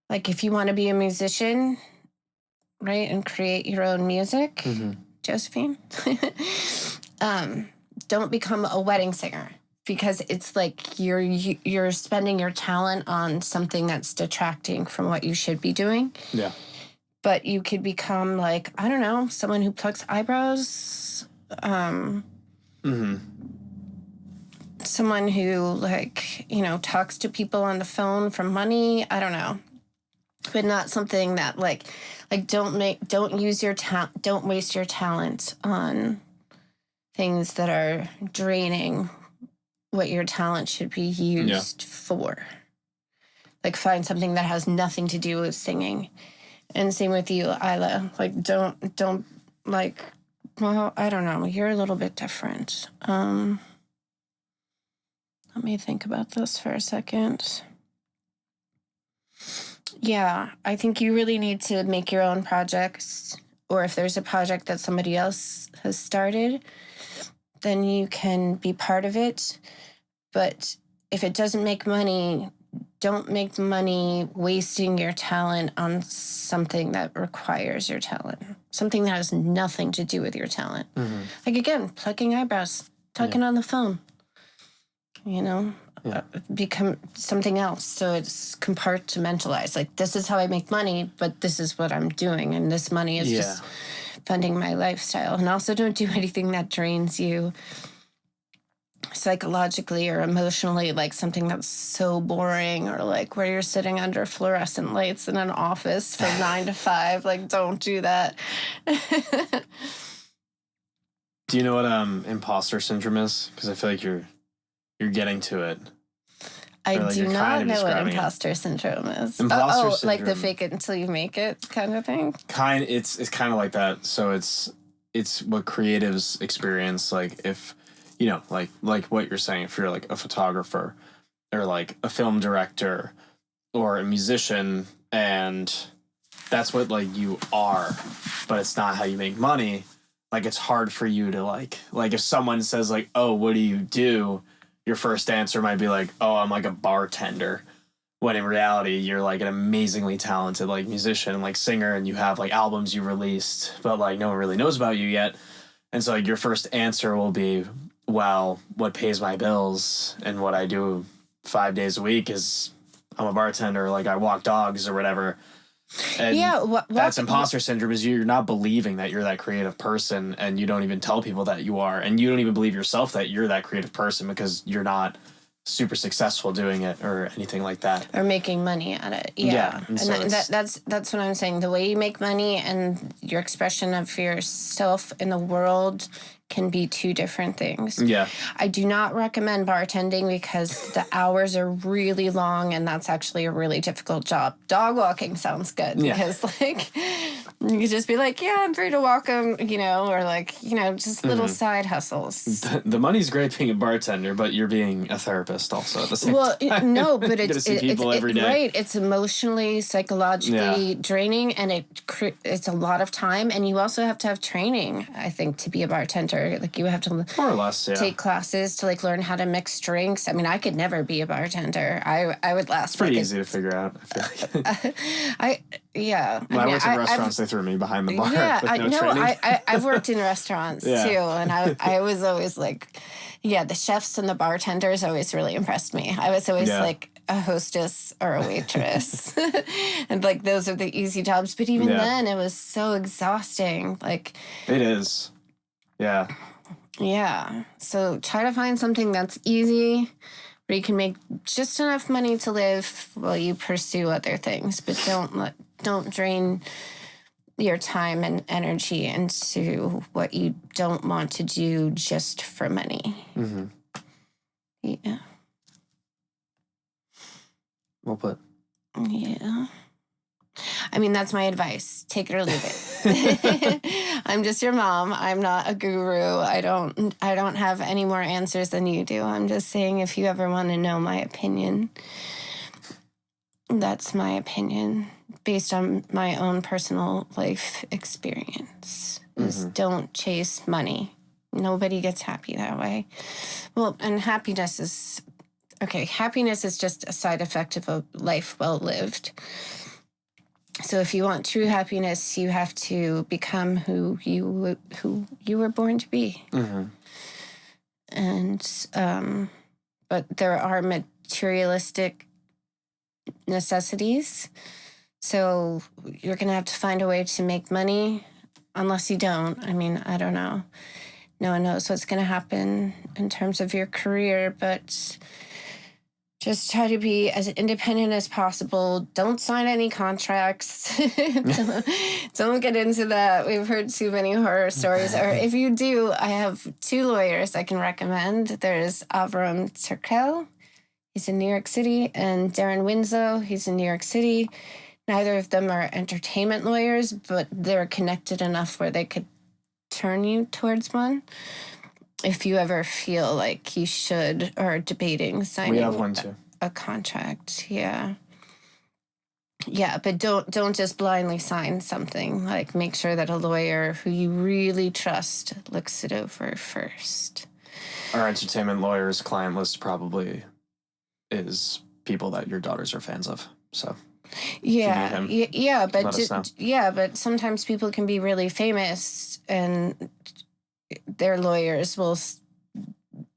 Like if you want to be a musician, right, and create your own music, Josephine, don't become a wedding singer, because it's like you're spending your talent on something that's detracting from what you should be doing. Yeah. But you could become like, I don't know, someone who plucks eyebrows, someone who, like, you know, talks to people on the phone for money. I don't know. But not something that like don't waste your talent on things that are draining what your talent should be used for. Like find something that has nothing to do with singing. And same with you, Isla. Like don't like, well, I don't know. You're a little bit different. Let me think about this for a second. Yeah, I think you really need to make your own projects, or if there's a project that somebody else has started, then you can be part of it. But if it doesn't make money, don't make money wasting your talent on something that requires your talent, something that has nothing to do with your talent. Like, again, plucking eyebrows, talking on the phone, you know? Become something else. So it's compartmentalized. Like, this is how I make money, but this is what I'm doing. And this money is just funding my lifestyle. And also don't do anything that drains you psychologically or emotionally, like something that's so boring, or like where you're sitting under fluorescent lights in an office from 9 to 5. Like, don't do that. Do you know what imposter syndrome is? Because I feel like you're getting to it. I do not know what imposter syndrome is. Imposter syndrome, like the fake it until you make it kind of thing. It's kind of like that. So it's what creatives experience. Like if, you know, like what you're saying, if you're like a photographer or like a film director or a musician, and that's what like you are, but it's not how you make money. Like it's hard for you to like if someone says like, oh, what do you do? Your first answer might be like, oh, I'm like a bartender. When in reality, you're like an amazingly talented like musician, like singer, and you have like albums you released, but like no one really knows about you yet. And so like your first answer will be, well, what pays my bills and what I do 5 days a week is I'm a bartender, like I walk dogs or whatever. And that's imposter syndrome, is you're not believing that you're that creative person, and you don't even tell people that you are, and you don't even believe yourself that you're that creative person because you're not super successful doing it or anything like that, or making money at it. And so that's what I'm saying. The way you make money and your expression of yourself in the world can be two different things. I do not recommend bartending because the hours are really long, and that's actually a really difficult job. Dog walking sounds good because like you could just be like, yeah, I'm free to walk them, you know, or like, you know, just little side hustles. The money's great being a bartender, but you're being a therapist also at the same time. No, but it's every day. Right. It's emotionally, psychologically draining, and it's a lot of time, and you also have to have training, I think, to be a bartender. Like you have to more or less take classes to like learn how to mix drinks. I mean, I could never be a bartender. I would last. It's pretty easy to figure out, I feel like. When I worked in restaurants, they threw me behind the bar. I've worked in restaurants too, and I was always like, the chefs and the bartenders always really impressed me. I was always like a hostess or a waitress, and like those are the easy jobs. But even then, it was so exhausting. Like it is. Yeah. So try to find something that's easy, where you can make just enough money to live while you pursue other things, but don't drain your time and energy into what you don't want to do just for money. Yeah. Well put. Yeah. I mean, that's my advice. Take it or leave it. I'm just your mom. I'm not a guru. I don't have any more answers than you do. I'm just saying, if you ever want to know my opinion, that's my opinion based on my own personal life experience. Is don't chase money. Nobody gets happy that way. Well, and happiness is just a side effect of a life well lived. So if you want true happiness, you have to become who you were born to be. And but there are materialistic necessities. So you're going to have to find a way to make money, unless you don't. I mean, I don't know. No one knows what's going to happen in terms of your career, but just try to be as independent as possible. Don't sign any contracts. Don't get into that. We've heard too many horror stories. Or if you do, I have 2 lawyers I can recommend. There's Avram Turkel. He's in New York City. And Darren Winslow. He's in New York City. Neither of them are entertainment lawyers, but they're connected enough where they could turn you towards one. If you ever feel like you should or are debating signing We have one too. a contract, yeah, but don't just blindly sign something. Like, make sure that a lawyer who you really trust looks it over first. Our entertainment lawyer's client list probably is people that your daughters are fans of. So yeah, let us know. but sometimes people can be really famous and their lawyers will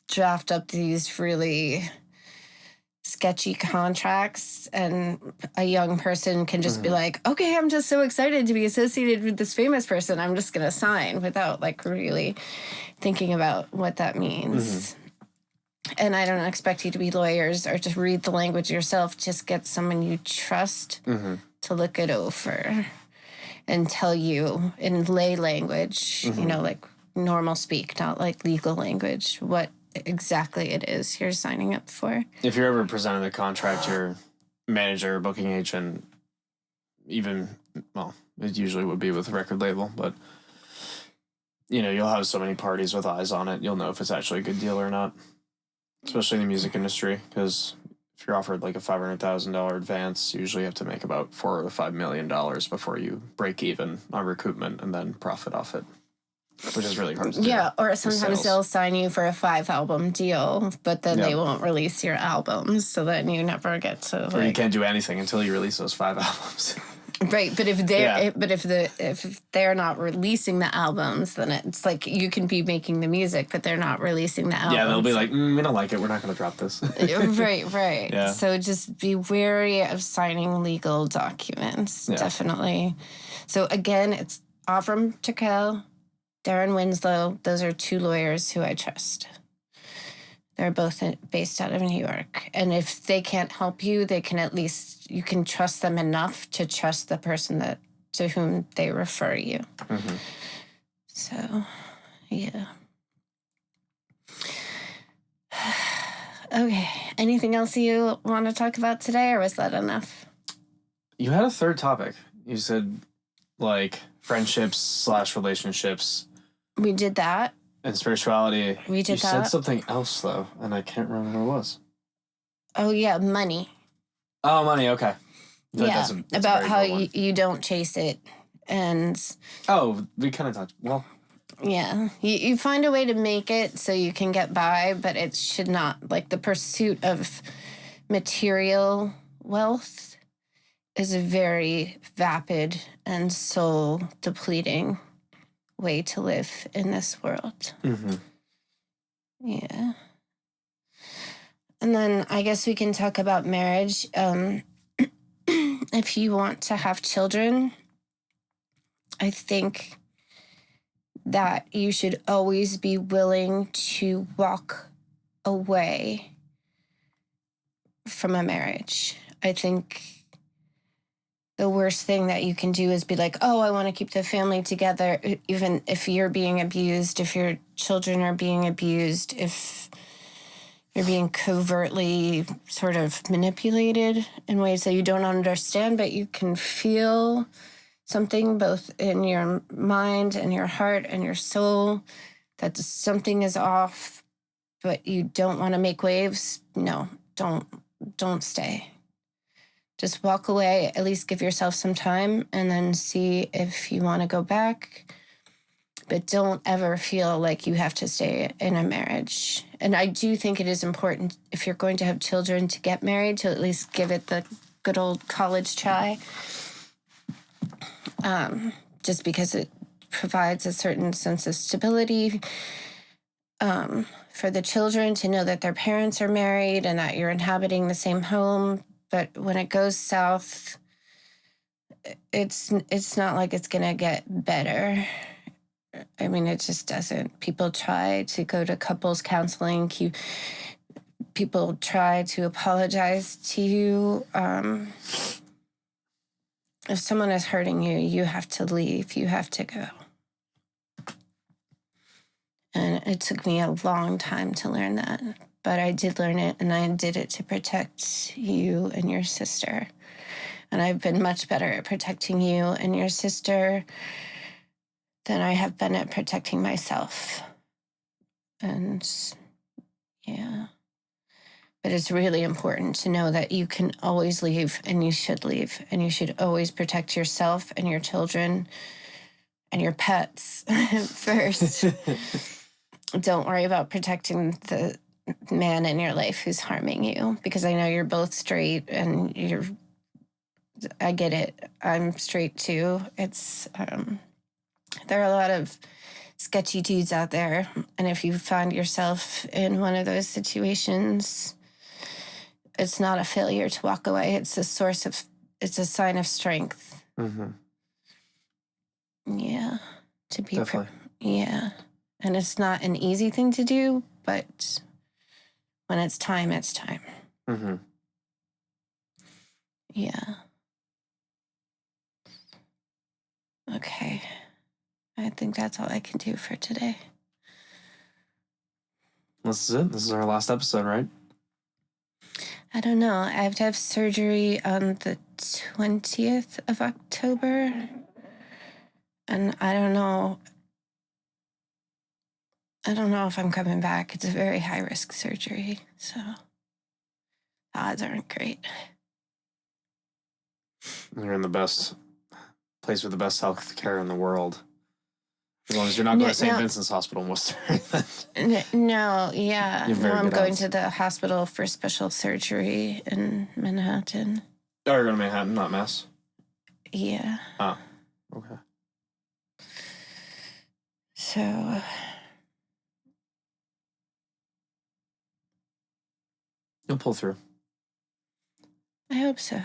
draft up these really sketchy contracts, and a young person can just be like, okay, I'm just so excited to be associated with this famous person, I'm just gonna sign, without like really thinking about what that means. And I don't expect you to be lawyers or to read the language yourself. Just get someone you trust to look it over and tell you in lay language, you know, like normal speak, not like legal language, what exactly it is you're signing up for. If you're ever presented a contract, your manager or booking agent, even, well, it usually would be with a record label, but, you know, you'll have so many parties with eyes on it, you'll know if it's actually a good deal or not, especially in the music industry, because if you're offered like a $500,000 advance, you usually have to make about $4 or $5 million before you break even on recoupment and then profit off it, which is really hard to do. Yeah, or sometimes they'll sign you for a 5-album deal, but then they won't release your albums, so then you never get to. Like, or you can't do anything until you release those 5 albums. Right, but if they're not releasing the albums, then it's like you can be making the music, but they're not releasing the albums. Yeah, they'll be like, we don't like it. We're not going to drop this. Right. Yeah. So just be wary of signing legal documents, definitely. So again, it's Avram Turkel, Darren Winslow. Those are 2 lawyers who I trust. They're both based out of New York. And if they can't help you, they can at least, you can trust them enough to trust the person to whom they refer you. So, yeah. Okay. Anything else you want to talk about today, or was that enough? You had a third topic. You said, like, friendships/relationships. We did that. And spirituality. We did that. You said something else, though, and I can't remember what it was. Oh, yeah, money. Oh, money, okay. That's about how you don't chase it. And... Oh, we kind of talked... Well... Yeah. You find a way to make it so you can get by, but it should not... Like, the pursuit of material wealth is a very vapid and soul-depleting way to live in this world. Yeah. And then I guess we can talk about marriage. If you want to have children, I think that you should always be willing to walk away from a marriage. I think the worst thing that you can do is be like, oh, I want to keep the family together, even if you're being abused, if your children are being abused, if you're being covertly sort of manipulated in ways that you don't understand, but you can feel something both in your mind and your heart and your soul that something is off, but you don't want to make waves. No, don't stay. Just walk away, at least give yourself some time, and then see if you want to go back. But don't ever feel like you have to stay in a marriage. And I do think it is important, if you're going to have children, to get married, to at least give it the good old college try. just because it provides a certain sense of stability for the children to know that their parents are married and that you're inhabiting the same home. But when it goes south, it's not like it's gonna get better. I mean, it just doesn't. People try to go to couples counseling. People try to apologize to you. If someone is hurting you, you have to leave. You have to go. And it took me a long time to learn that. But I did learn it, and I did it to protect you and your sister. And I've been much better at protecting you and your sister than I have been at protecting myself. And yeah. But it's really important to know that you can always leave, and you should leave, and you should always protect yourself and your children and your pets first. Don't worry about protecting the man in your life who's harming you, because I know you're both straight and I get it. I'm straight too. It's, there are a lot of sketchy dudes out there. And if you find yourself in one of those situations, it's not a failure to walk away. It's a sign of strength. Mm-hmm. Yeah. To be, definitely. Yeah. And it's not an easy thing to do, but when it's time, it's time. Mm-hmm. Yeah. Okay. I think that's all I can do for today. This is it. This is our last episode, right? I don't know. I have to have surgery on the 20th of October. And I don't know. I don't know if I'm coming back. It's a very high risk surgery. So the odds aren't great. You're in the best place with the best health care in the world. As long as you're not going to St. Vincent's Hospital in Worcester. No, yeah. No, I'm going odds. to the hospital for special surgery in Manhattan. Oh, you're going to Manhattan, not Mass? Yeah. Oh, okay. So you'll pull through. I hope so.